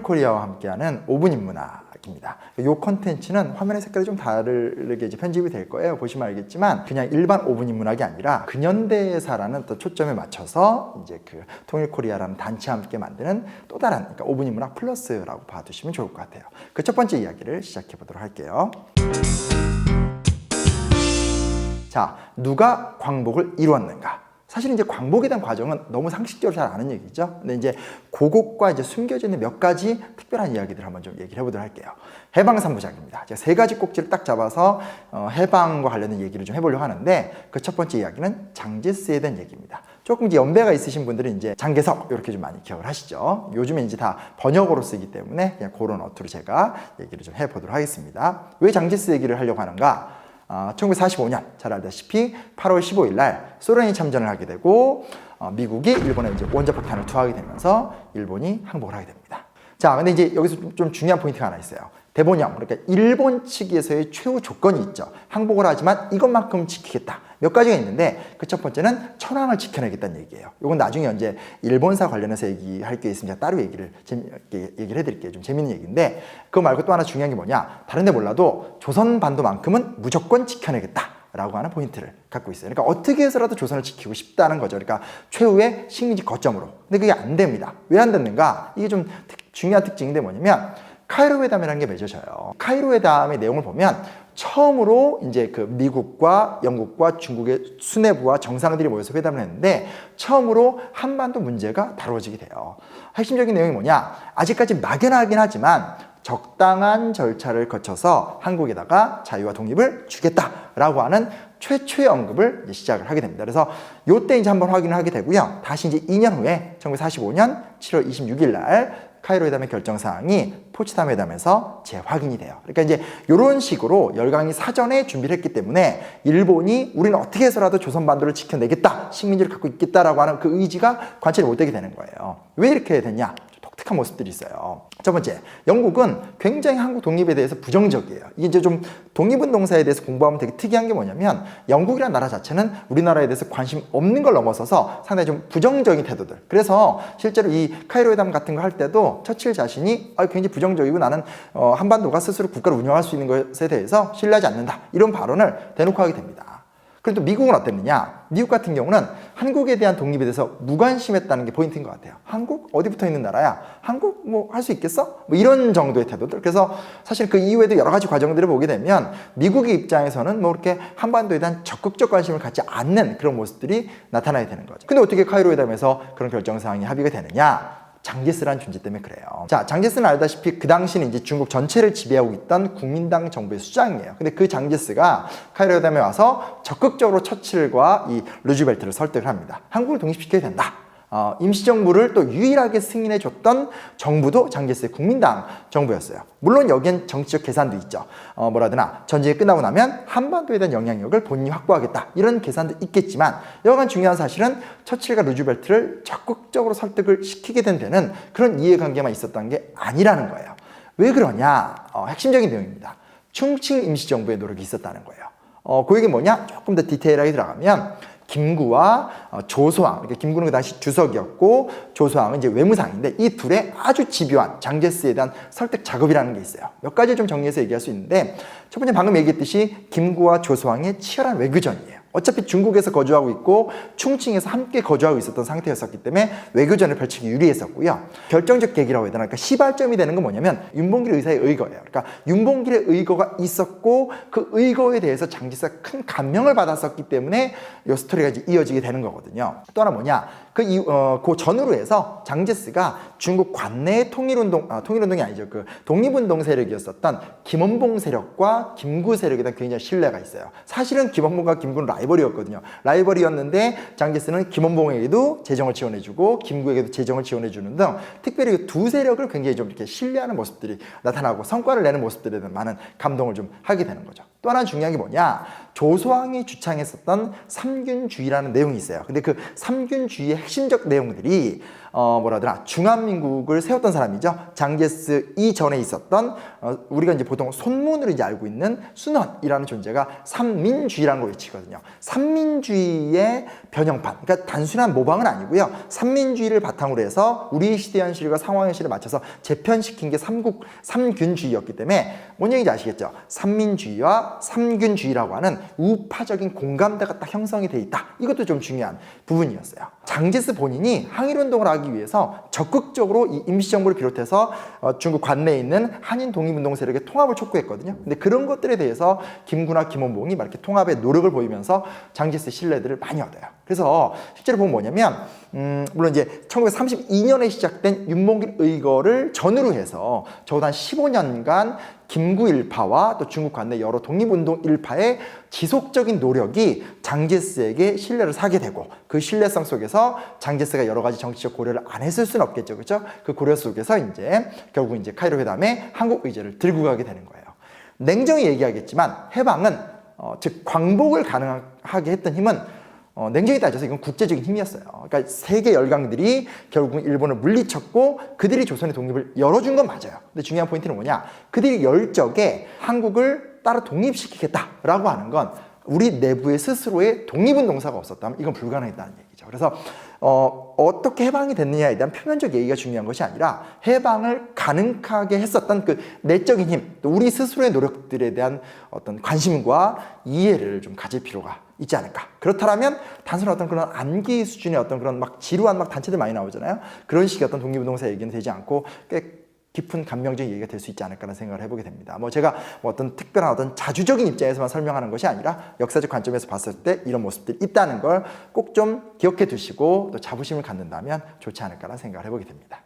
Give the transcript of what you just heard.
통일코리아와 함께하는 5분 인문학입니다. 이 컨텐츠는 화면의 색깔이 좀 다르게 이제 편집이 될 거예요. 보시면 알겠지만 그냥 일반 5분 인문학이 아니라 근현대사라는 또 초점에 맞춰서 이제 그 통일코리아라는 단체와 함께 만드는 또 다른, 그러니까 5분 인문학 플러스라고 봐두시면 좋을 것 같아요. 그 첫 번째 이야기를 시작해 보도록 할게요. 자, 누가 광복을 이루었는가? 사실 이제 광복에 대한 과정은 너무 상식적으로 잘 아는 얘기죠. 근데 이제 그것과 이제 숨겨져 있는 몇 가지 특별한 이야기들 한번 좀 얘기를 해보도록 할게요. 해방 3부작입니다. 제가 세 가지 꼭지를 딱 잡아서 해방과 관련된 얘기를 좀 해보려고 하는데 그 첫 번째 이야기는 장제스에 대한 얘기입니다. 조금 이제 연배가 있으신 분들은 이제 장개석 이렇게 좀 많이 기억을 하시죠. 요즘에 이제 다 번역어로 쓰기 때문에 그냥 그런 어투로 제가 얘기를 좀 해보도록 하겠습니다. 왜 장제스 얘기를 하려고 하는가? 1945년 잘 알다시피 8월 15일 날 소련이 참전을 하게 되고 미국이 일본에 이제 원자폭탄을 투하하게 되면서 일본이 항복을 하게 됩니다. 자, 근데 이제 여기서 좀 중요한 포인트가 하나 있어요. 대본령, 그러니까 일본 측에서의 최후 조건이 있죠. 항복을 하지만 이것만큼 지키겠다. 몇 가지가 있는데 그 첫 번째는 천황을 지켜내겠다는 얘기예요. 이건 나중에 이제 일본사 관련해서 얘기할 게 있으면 제가 따로 얘기를 해드릴게요. 좀 재밌는 얘기인데 그거 말고 또 하나 중요한 게 뭐냐? 다른 데 몰라도 조선 반도만큼은 무조건 지켜내겠다. 라고 하는 포인트를 갖고 있어요. 그러니까 어떻게 해서라도 조선을 지키고 싶다는 거죠. 그러니까 최후의 식민지 거점으로. 근데 그게 안 됩니다. 왜 안 됐는가? 이게 좀 중요한 특징인데 뭐냐면 카이로 회담이라는 게 맺어져요. 카이로 회담의 내용을 보면 처음으로 이제 그 미국과 영국과 중국의 수뇌부와 정상들이 모여서 회담을 했는데 처음으로 한반도 문제가 다루어지게 돼요. 핵심적인 내용이 뭐냐? 아직까지 막연하긴 하지만 적당한 절차를 거쳐서 한국에다가 자유와 독립을 주겠다라고 하는 최초의 언급을 시작을 하게 됩니다. 그래서 요때 이제 한번 확인을 하게 되고요. 다시 이제 2년 후에 1945년 7월 26일 날 카이로 회담의 결정 사항이 포츠담 회담에서 재확인이 돼요. 그러니까 이제 이런 식으로 열강이 사전에 준비를 했기 때문에 일본이 우리는 어떻게 해서라도 조선반도를 지켜내겠다, 식민지를 갖고 있겠다라고 하는 그 의지가 관철이 못 되게 되는 거예요. 왜 이렇게 됐냐? 독특한 모습들이 있어요. 첫 번째, 영국은 굉장히 한국 독립에 대해서 부정적이에요. 이게 이제 좀 독립운동사에 대해서 공부하면 되게 특이한 게 뭐냐면 영국이라는 나라 자체는 우리나라에 대해서 관심 없는 걸 넘어서서 상당히 좀 부정적인 태도들. 그래서 실제로 이 카이로 회담 같은 거 할 때도 처칠 자신이 굉장히 부정적이고 나는 한반도가 스스로 국가를 운영할 수 있는 것에 대해서 신뢰하지 않는다. 이런 발언을 대놓고 하게 됩니다. 그런데 또 미국은 어땠느냐? 미국 같은 경우는 한국에 대한 독립에 대해서 무관심했다는 게 포인트인 것 같아요. 한국? 어디 붙어 있는 나라야? 한국? 뭐 할 수 있겠어? 뭐 이런 정도의 태도들. 그래서 사실 그 이후에도 여러 가지 과정들을 보게 되면 미국의 입장에서는 뭐 이렇게 한반도에 대한 적극적 관심을 갖지 않는 그런 모습들이 나타나게 되는 거죠. 근데 어떻게 카이로 회담에서 그런 결정사항이 합의가 되느냐? 장제스라는 존재 때문에 그래요. 자, 장제스는 알다시피 그 당시는 이제 중국 전체를 지배하고 있던 국민당 정부의 수장이에요. 근데 그 장제스가 카이로 회담에 와서 적극적으로 처칠과 이 루즈벨트를 설득을 합니다. 한국을 독립시켜야 된다. 임시정부를 또 유일하게 승인해줬던 정부도 장제스의 국민당 정부였어요. 물론 여기엔 정치적 계산도 있죠. 뭐라드나 전쟁이 끝나고 나면 한반도에 대한 영향력을 본인이 확보하겠다. 이런 계산도 있겠지만 여간 중요한 사실은 처칠과 루즈벨트를 적극적으로 설득을 시키게 된 데는 그런 이해관계만 있었던 게 아니라는 거예요. 왜 그러냐? 핵심적인 내용입니다. 충칭 임시정부의 노력이 있었다는 거예요. 그 얘기 뭐냐? 조금 더 디테일하게 들어가면 김구와 조소왕, 이렇게 김구는 그 당시 주석이었고 조소왕은 이제 외무상인데 이 둘의 아주 집요한 장제스에 대한 설득 작업이라는 게 있어요. 몇 가지 좀 정리해서 얘기할 수 있는데 첫 번째 방금 얘기했듯이 김구와 조소왕의 치열한 외교전이에요. 어차피 중국에서 거주하고 있고 충칭에서 함께 거주하고 있었던 상태였었기 때문에 외교전을 펼치기 유리했었고요. 결정적 계기라고 해야 되나? 그러니까 시발점이 되는 건 뭐냐면 윤봉길 의사의 의거예요. 그러니까 윤봉길의 의거가 있었고 그 의거에 대해서 장제스가 큰 감명을 받았었기 때문에 이 스토리가 이제 이어지게 되는 거거든요. 또 하나 뭐냐? 그 전후로 해서 장제스가 중국 관내의 통일운동이 아니죠. 그 독립운동 세력이었었던 김원봉 세력과 김구 세력에 대한 굉장히 신뢰가 있어요. 사실은 김원봉과 김구는 라이벌이었거든요. 라이벌이었는데 장제스는 김원봉에게도 재정을 지원해주고 김구에게도 재정을 지원해주는 등 특별히 두 세력을 굉장히 좀 이렇게 신뢰하는 모습들이 나타나고 성과를 내는 모습들에 대한 많은 감동을 좀 하게 되는 거죠. 또 하나 중요한 게 뭐냐? 조소왕이 주창했었던 삼균주의라는 내용이 있어요. 근데 그 삼균주의의 핵심적 내용들이 뭐라더라? 중한민국을 세웠던 사람이죠. 장제스 이전에 있었던 우리가 이제 보통 손문으로 이제 알고 있는 순헌이라는 존재가 삼민주의라는 걸 외치거든요. 삼민주의의 변형판. 그러니까 단순한 모방은 아니고요. 삼민주의를 바탕으로 해서 우리 시대 현실과 상황 현실을 맞춰서 재편시킨 게 삼균주의였기 때문에 뭔 얘기인지 아시겠죠? 삼민주의와 삼균주의라고 하는 우파적인 공감대가 딱 형성이 돼 있다. 이것도 좀 중요한 부분이었어요. 장제스 본인이 항일운동을 하기 위해서 적극적으로 이 임시정부를 비롯해서 중국 관내에 있는 한인 독립운동 세력의 통합을 촉구했거든요. 근데 그런 것들에 대해서 김구나 김원봉이 막 이렇게 통합의 노력을 보이면서 장제스의 신뢰들을 많이 얻어요. 그래서 실제로 보면 뭐냐면 물론 이제 1932년에 시작된 윤봉길 의거를 전후로 해서 적어도 한 15년간 김구 일파와 또 중국 관내 여러 독립운동 일파의 지속적인 노력이 장제스에게 신뢰를 사게 되고 그 신뢰성 속에서 장제스가 여러 가지 정치적 고려를 안 했을 수는 없겠죠. 그렇죠? 그 고려 속에서 이제 결국 이제 카이로 회담에 한국 의제를 들고 가게 되는 거예요. 냉정히 얘기하겠지만 해방은 즉 광복을 가능하게 했던 힘은 냉정히 따져서 이건 국제적인 힘이었어요. 그러니까 세계 열강들이 결국은 일본을 물리쳤고 그들이 조선의 독립을 열어준 건 맞아요. 근데 중요한 포인트는 뭐냐? 그들이 열적에 한국을 따로 독립시키겠다라고 하는 건 우리 내부에 스스로의 독립운동사가 없었다면 이건 불가능했다는 얘기죠. 그래서 어떻게 해방이 됐느냐에 대한 표면적 얘기가 중요한 것이 아니라 해방을 가능하게 했었던 그 내적인 힘, 또 우리 스스로의 노력들에 대한 어떤 관심과 이해를 좀 가질 필요가 있지 않을까. 그렇다면 단순한 어떤 그런 암기 수준의 어떤 그런 막 지루한 막 단체들 많이 나오잖아요. 그런 식의 어떤 독립운동사 얘기는 되지 않고 꽤 깊은 감명적인 얘기가 될 수 있지 않을까라는 생각을 해보게 됩니다. 제가 어떤 특별한 어떤 자주적인 입장에서만 설명하는 것이 아니라 역사적 관점에서 봤을 때 이런 모습들이 있다는 걸 꼭 좀 기억해 두시고 또 자부심을 갖는다면 좋지 않을까라는 생각을 해보게 됩니다.